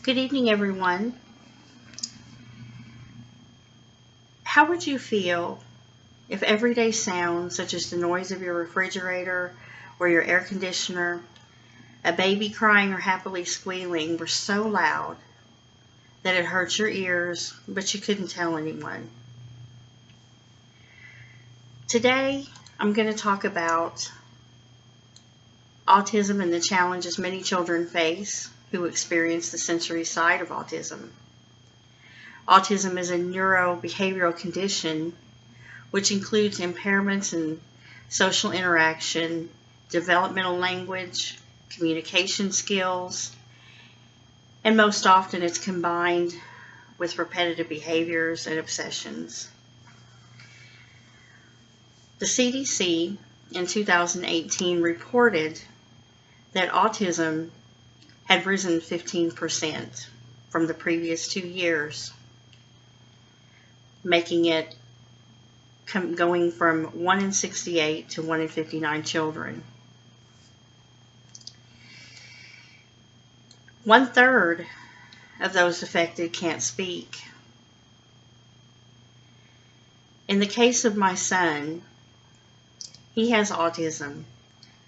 Good evening, everyone. How would you feel if everyday sounds such as the noise of your refrigerator or your air conditioner, a baby crying or happily squealing were so loud that it hurt your ears, but you couldn't tell anyone? Today, I'm going to talk about autism and the challenges many children face who experience the sensory side of autism. Autism is a neurobehavioral condition which includes impairments in social interaction, developmental language, communication skills, and most often it's combined with repetitive behaviors and obsessions. The CDC in 2018 reported that autism had risen 15% from the previous 2 years, making it going from 1 in 68 to 1 in 59 children. 1/3 of those affected can't speak. In the case of my son, he has autism,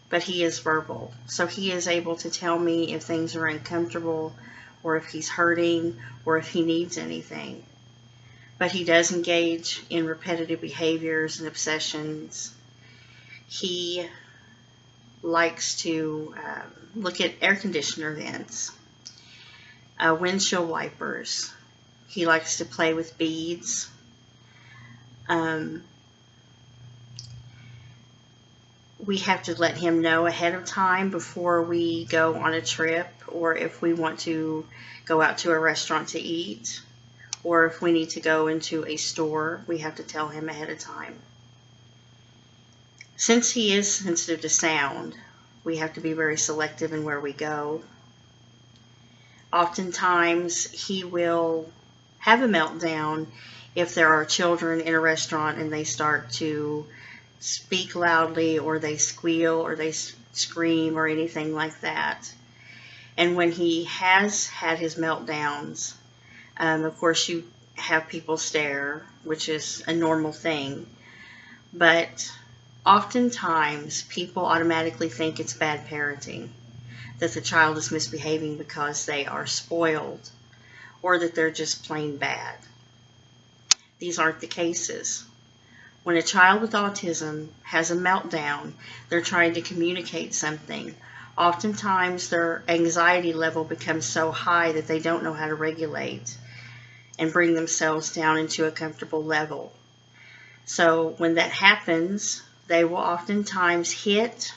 but he is verbal, so he is able to tell me if things are uncomfortable or if he's hurting or if he needs anything. But he does engage in repetitive behaviors and obsessions. He likes to look at air conditioner vents, windshield wipers. He likes to play with beads. We have to let him know ahead of time before we go on a trip, or if we want to go out to a restaurant to eat, or if we need to go into a store, we have to tell him ahead of time. Since he is sensitive to sound, we have to be very selective in where we go. Oftentimes, he will have a meltdown if there are children in a restaurant and they start to speak loudly, or they squeal, or they scream, or anything like that. And when he has had his meltdowns, of course, you have people stare, which is a normal thing. But oftentimes, people automatically think it's bad parenting, that the child is misbehaving because they are spoiled, or that they're just plain bad. These aren't the cases. When a child with autism has a meltdown, they're trying to communicate something. Oftentimes, their anxiety level becomes so high that they don't know how to regulate and bring themselves down into a comfortable level. So when that happens, they will oftentimes hit,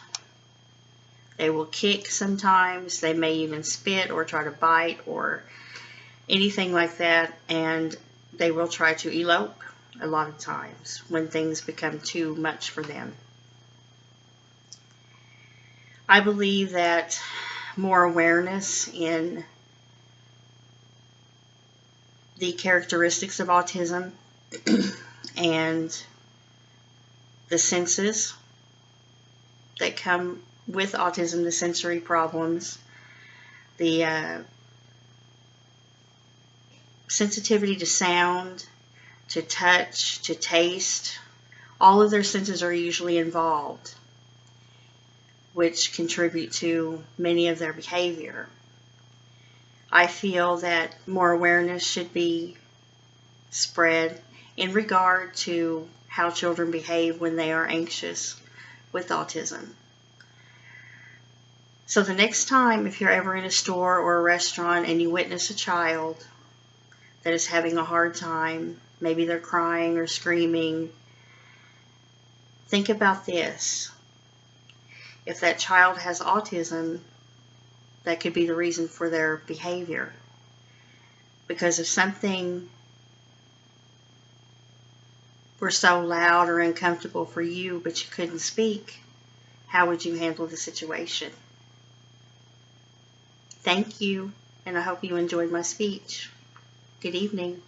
they will kick sometimes, they may even spit or try to bite or anything like that, and they will try to elope a lot of times when things become too much for them. I believe that more awareness in the characteristics of autism and the senses that come with autism, the sensory problems, the sensitivity to sound, to touch, to taste, all of their senses are usually involved, which contribute to many of their behavior. I feel that more awareness should be spread in regard to how children behave when they are anxious with autism. So the next time, if you're ever in a store or a restaurant and you witness a child that is having a hard time, maybe they're crying or screaming, think about this. If that child has autism, that could be the reason for their behavior. Because if something were so loud or uncomfortable for you, but you couldn't speak, how would you handle the situation? Thank you, and I hope you enjoyed my speech. Good evening.